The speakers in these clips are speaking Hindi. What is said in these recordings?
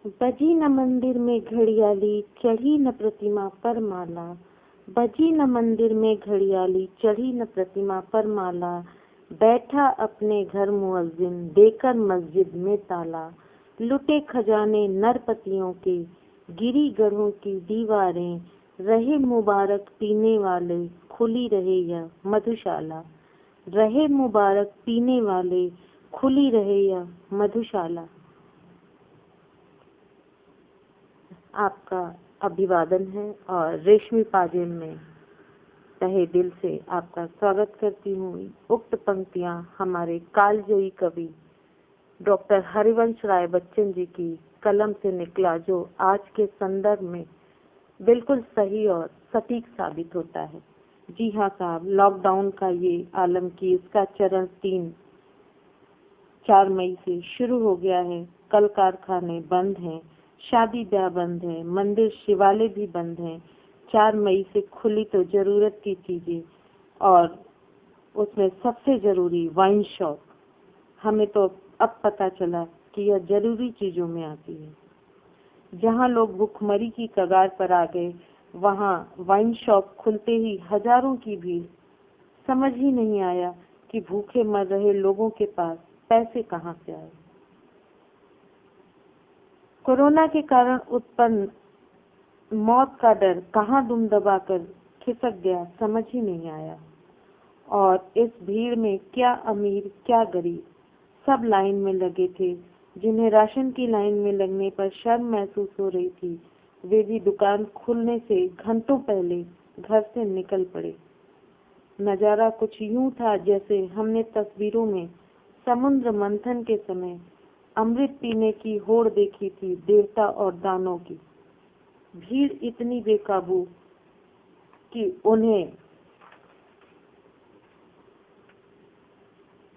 बजी न मंदिर में घड़ियाली, चढ़ी न प्रतिमा पर माला। बजी न मंदिर में घड़ियाली, चढ़ी न प्रतिमा पर माला। बैठा अपने घर मुअज्जिन, देकर मस्जिद में ताला। लुटे खजाने नरपतियों के, गिरी गढ़ों की दीवारें। रहे मुबारक पीने वाले, खुली रहे यह मधुशाला। रहे मुबारक पीने वाले, खुली रहे यह मधुशाला। आपका अभिवादन है और रेशमी पाजेल में तहे दिल से आपका स्वागत करती हूँ। उक्त पंक्तियाँ हमारे कालजयी कवि डॉक्टर हरिवंश राय बच्चन जी की कलम से निकला, जो आज के संदर्भ में बिल्कुल सही और सटीक साबित होता है। जी हाँ साहब, लॉकडाउन का ये आलम की इसका चरण 4 मई से शुरू हो गया है। कल कारखाने बंद हैं, शादी ब्याह बंद है, मंदिर शिवालय भी बंद हैं। 4 मई से खुली तो जरूरत की चीजें, और उसमें सबसे जरूरी वाइन शॉप। हमें तो अब पता चला कि यह जरूरी चीजों में आती है। जहाँ लोग भूखमरी की कगार पर आ गए, वहाँ वाइन शॉप खुलते ही हजारों की भीड़। समझ ही नहीं आया कि भूखे मर रहे लोगों के पास पैसे कहाँ से आए। कोरोना के कारण उत्पन्न मौत का डर कहाँ दुम दबाकर खिसक गया, समझ ही नहीं आया। और इस भीड़ में क्या अमीर क्या गरीब, सब लाइन में लगे थे। जिन्हें राशन की लाइन में लगने पर शर्म महसूस हो रही थी, वे भी दुकान खुलने से घंटों पहले घर से निकल पड़े। नजारा कुछ यूं था जैसे हमने तस्वीरों में समुद्र मंथन के समय अमृत पीने की होड़ देखी थी, देवता और दानों की। भीड़ इतनी बेकाबू कि उन्हें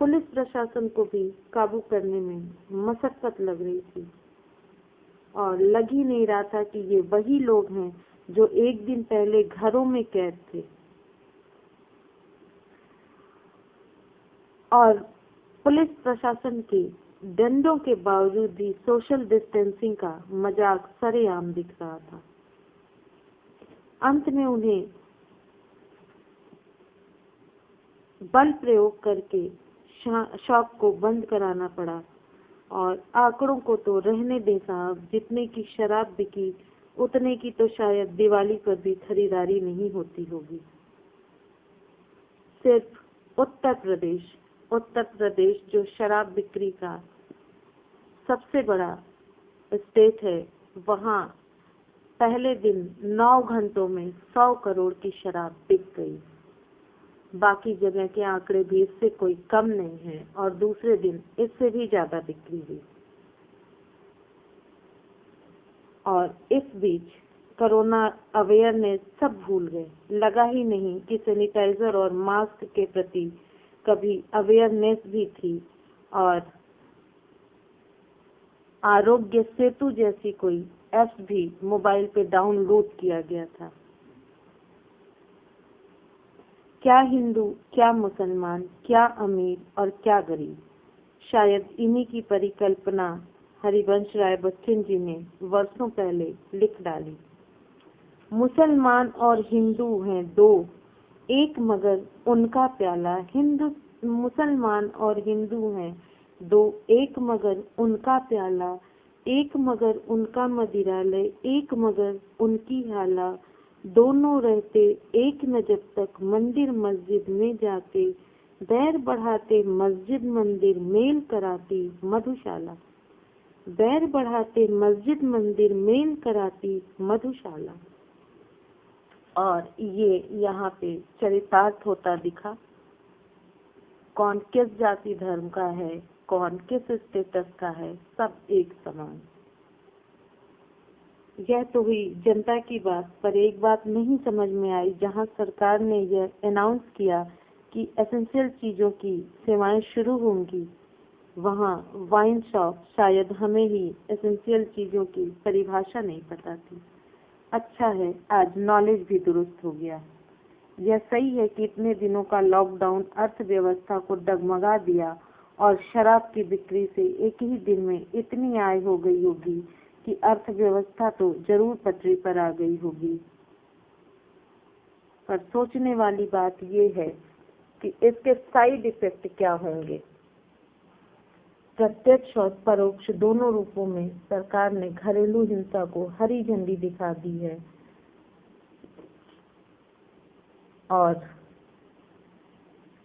पुलिस प्रशासन को भी काबू करने में मशक्कत लग रही थी, और लग ही नहीं रहा था कि ये वही लोग हैं जो एक दिन पहले घरों में कैद थे। और पुलिस प्रशासन के डंडों के बावजूद भी सोशल डिस्टेंसिंग का मजाक सरेआम दिख रहा था। अंत में उन्हें बल प्रयोग करके शॉप को बंद कराना पड़ा। और आंकड़ों को तो रहने दे साहब, जितने की शराब बिकी उतने की तो शायद दिवाली पर भी खरीदारी नहीं होती होगी। सिर्फ उत्तर प्रदेश जो शराब बिक्री का सबसे बड़ा स्टेट है, वहाँ पहले दिन 9 घंटों में 100 करोड़ की शराब बिक गई। बाकी जगह के आंकड़े भी इससे कोई कम नहीं है, और दूसरे दिन इससे भी ज्यादा बिक्री हुई। और इस बीच कोरोना अवेयरनेस सब भूल गए। लगा ही नहीं कि सैनिटाइजर और मास्क के प्रति कभी अवेयरनेस भी थी, और आरोग्य सेतु जैसी कोई ऐप भी मोबाइल पे डाउनलोड किया गया था। क्या हिंदू, क्या मुसलमान, क्या अमीर और क्या गरीब, शायद इन्हीं की परिकल्पना हरिवंश राय बच्चन जी ने वर्षों पहले लिख डाली। मुसलमान और हिंदू हैं दो, एक मगर उनका प्याला। मुसलमान और हिंदू हैं दो, एक मगर उनका प्याला। एक मगर उनका मदिरालय, एक मगर उनकी हाला। दोनों रहते एक न जब तक मंदिर मस्जिद में जाते। बैर बढ़ाते मस्जिद मंदिर मेल कराती मधुशाला। बैर बढ़ाते मस्जिद मंदिर मेल कराती मधुशाला। और ये यहाँ पे चरितार्थ होता दिखा। कौन किस जाति धर्म का है, कौन किस स्टेटस का है, सब एक समान। यह तो हुई जनता की बात, पर एक बात नहीं समझ में आई। जहां सरकार ने यह अनाउंस किया कि एसेंशियल चीजों की सेवाएं शुरू होंगी, वहां वाइन शॉप, शायद हमें ही एसेंशियल चीजों की परिभाषा नहीं पता थी। अच्छा है, आज नॉलेज भी दुरुस्त हो गया। यह सही है कि इतने दिनों का लॉकडाउन अर्थव्यवस्था को डगमगा दिया, और शराब की बिक्री से एक ही दिन में इतनी आय हो गई होगी कि अर्थव्यवस्था तो जरूर पटरी पर आ गई होगी, पर सोचने वाली बात ये है कि इसके साइड इफेक्ट क्या होंगे। प्रत्यक्ष और परोक्ष दोनों रूपों में सरकार ने घरेलू हिंसा को हरी झंडी दिखा दी है और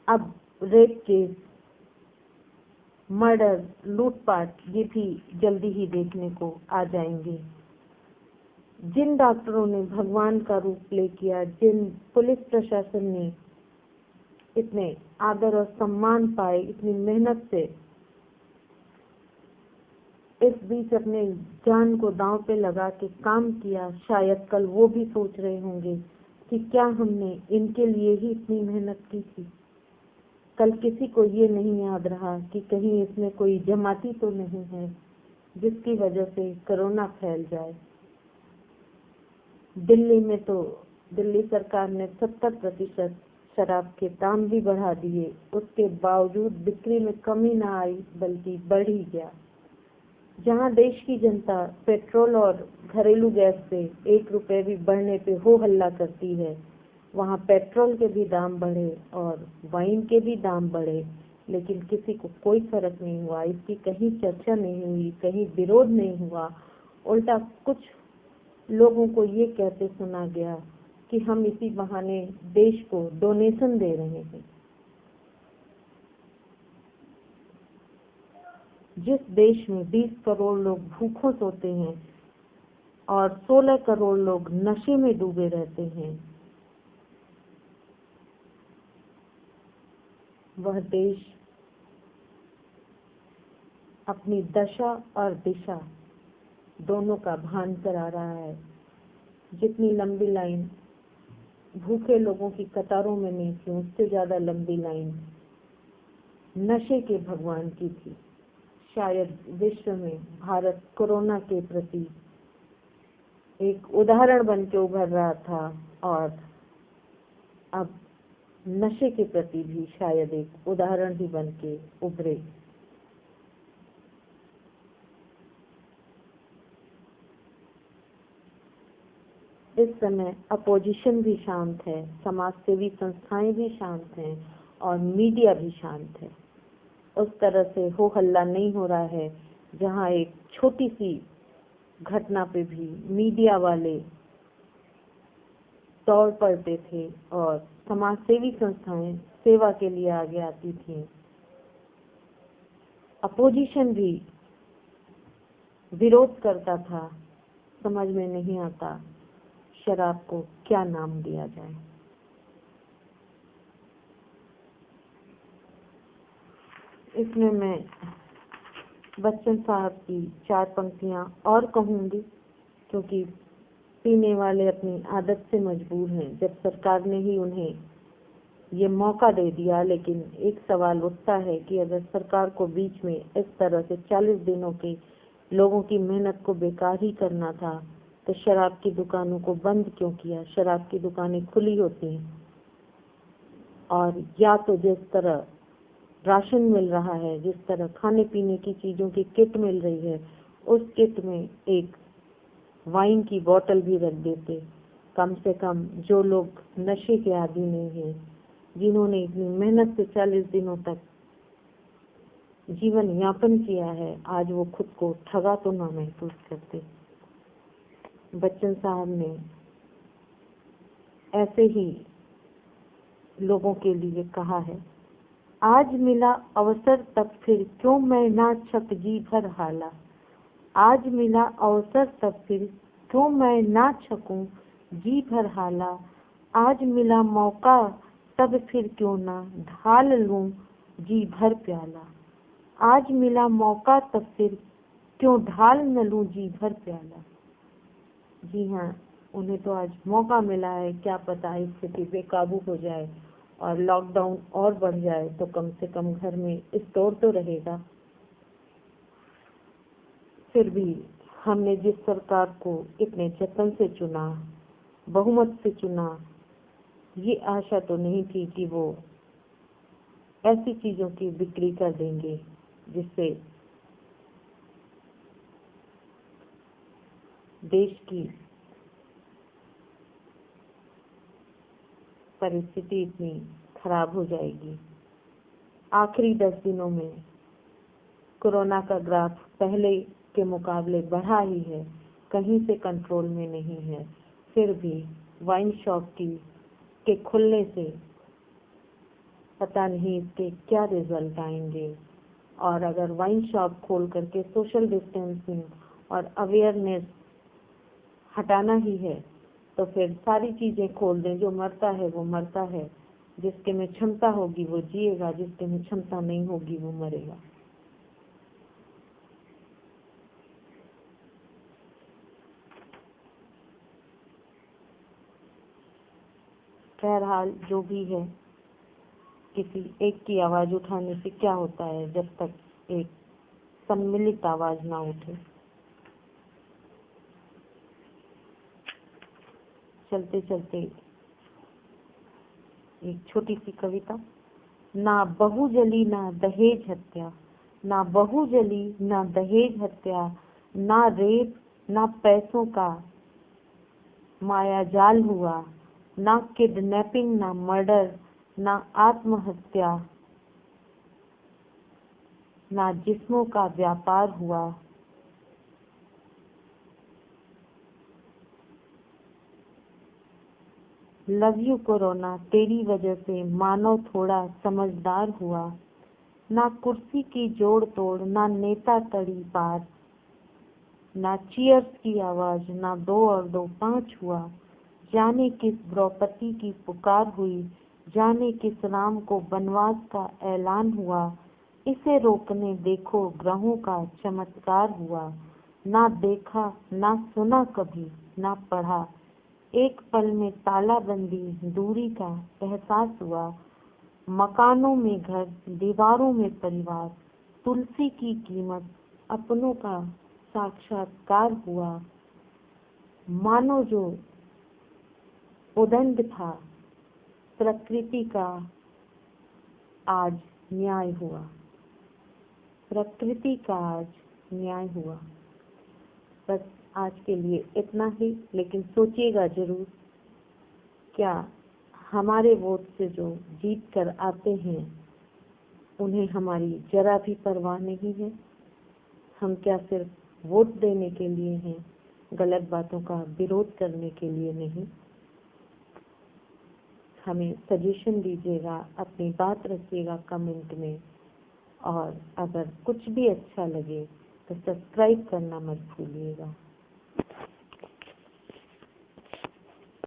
अब रेप केस, मर्डर, लूटपाट ये भी जल्दी ही देखने को आ जाएंगे। जिन डॉक्टरों ने भगवान का रूप प्ले किया, जिन पुलिस प्रशासन ने इतने आदर और सम्मान पाए, इतनी मेहनत से इस बीच अपने जान को दांव पे लगा के काम किया, शायद कल वो भी सोच रहे होंगे कि क्या हमने इनके लिए ही इतनी मेहनत की थी। कल किसी को ये नहीं याद रहा कि कहीं इसमें कोई जमाती तो नहीं है जिसकी वजह से कोरोना फैल जाए। दिल्ली में तो दिल्ली सरकार ने 70% शराब के दाम भी बढ़ा दिए, उसके बावजूद बिक्री में कमी न आई बल्कि बढ़ ही गया। जहां देश की जनता पेट्रोल और घरेलू गैस पे 1 रुपए भी बढ़ने पे हो हल्ला करती है, वहां पेट्रोल के भी दाम बढ़े और वाइन के भी दाम बढ़े, लेकिन किसी को कोई फर्क नहीं हुआ। इसकी कहीं चर्चा नहीं हुई, कहीं विरोध नहीं हुआ। उल्टा कुछ लोगों को ये कहते सुना गया कि हम इसी बहाने देश को डोनेशन दे रहे हैं। जिस देश में 20 करोड़ लोग भूखों सोते हैं और 16 करोड़ लोग नशे में डूबे रहते हैं, वह देश अपनी दशा और दिशा दोनों का भान करा रहा है। जितनी लंबी लाइन भूखे लोगों की कतारों में नहीं थी, उससे ज्यादा लंबी लाइन नशे के भगवान की थी। शायद विश्व में भारत कोरोना के प्रति एक उदाहरण बन के उभर रहा था और अब नशे के प्रति भी शायद एक उदाहरण ही बन के उभरे। इस समय अपोजिशन भी शांत है, समाज सेवी संस्थाएं भी शांत हैं और मीडिया भी शांत है। उस तरह से हो हल्ला नहीं हो रहा है जहां एक छोटी सी घटना पे भी मीडिया वाले दौड़ पड़ते थे और समाज सेवी संस्थाएं सेवा के लिए आगे आती थी। अपोजिशन भी विरोध करता था। समझ में नहीं आता शराब को क्या नाम दिया जाए। इसमें मैं बच्चन साहब की 4 पंक्तियां और कहूंगी, क्योंकि पीने वाले अपनी आदत से मजबूर हैं। जब सरकार ने ही उन्हें ये मौका दे दिया, लेकिन एक सवाल उठता है कि अगर सरकार को बीच में इस तरह से 40 दिनों के लोगों की मेहनत को बेकार ही करना था तो शराब की दुकानों को बंद क्यों किया। शराब की दुकानें खुली होती हैं और या तो जिस तरह राशन मिल रहा है, जिस तरह खाने पीने की चीजों की किट मिल रही है, उस किट में एक वाइन की बोतल भी रख देते। कम से कम जो लोग नशे के आदी नहीं हैं, जिन्होंने इतनी मेहनत से 40 दिनों तक जीवन यापन किया है, आज वो खुद को ठगा तो ना महसूस करते। बच्चन साहब ने ऐसे ही लोगों के लिए कहा है, आज मिला अवसर तब फिर क्यों मैं ना छक जी भर हाला। आज मिला अवसर तब फिर क्यों मैं ना छकूं जी भर हाला। आज मिला मौका तब फिर क्यों ना ढाल लूं जी भर प्याला। आज मिला मौका तब फिर क्यों ढाल न लूं जी भर प्याला। जी हाँ, उन्हें तो आज मौका मिला है। क्या पता स्थिति बेकाबू हो जाए और लॉकडाउन और बढ़ जाए तो कम से कम घर में स्टोर तो रहेगा। फिर भी हमने जिस सरकार को इतने जतन से चुना, बहुमत से चुना, ये आशा तो नहीं थी कि वो ऐसी चीजों की बिक्री कर देंगे जिससे देश की परिस्थिति इतनी खराब हो जाएगी। आखिरी 10 दिनों में कोरोना का ग्राफ पहले के मुकाबले बढ़ा ही है, कहीं से कंट्रोल में नहीं है। फिर भी वाइन शॉप के खुलने से पता नहीं इसके क्या रिजल्ट आएंगे। और अगर वाइन शॉप खोल करके सोशल डिस्टेंसिंग और अवेयरनेस हटाना ही है तो फिर सारी चीजें खोल दें। जो मरता है वो मरता है, जिसके में क्षमता होगी वो जिएगा, जिसके में क्षमता नहीं होगी वो मरेगा। बहरहाल जो भी है, किसी एक की आवाज उठाने से क्या होता है जब तक एक सम्मिलित आवाज ना उठे। चलते चलते एक छोटी सी कविता। ना बहू जली ना दहेज हत्या, ना बहू जली ना दहेज हत्या, ना रेप ना पैसों का माया जाल हुआ, ना किडनैपिंग ना मर्डर ना आत्महत्या, ना जिस्मों का व्यापार हुआ। लव यू कोरोना, तेरी वजह से मानव थोड़ा समझदार हुआ। ना कुर्सी की जोड़ तोड़ ना नेता तड़ी पार, ना चीयर्स की आवाज ना 2 और 2 5 हुआ। जाने किस द्रौपदी की पुकार हुई, जाने किस राम को वनवास का ऐलान हुआ। इसे रोकने देखो ग्रहों का चमत्कार हुआ। ना देखा ना सुना कभी ना पढ़ा, एक पल में तालाबंदी दूरी का एहसास हुआ। मकानों में घर दीवारों में परिवार, तुलसी की कीमत अपनों का साक्षात्कार हुआ। मानो जो उदंड था प्रकृति का आज न्याय हुआ, प्रकृति का आज न्याय हुआ। बस आज के लिए इतना ही, लेकिन सोचिएगा जरूर, क्या हमारे वोट से जो जीत कर आते हैं उन्हें हमारी जरा भी परवाह नहीं है। हम क्या सिर्फ वोट देने के लिए हैं, गलत बातों का विरोध करने के लिए नहीं। हमें सजेशन दीजिएगा, अपनी बात रखिएगा कमेंट में, और अगर कुछ भी अच्छा लगे तो सब्सक्राइब करना मत भूलिएगा।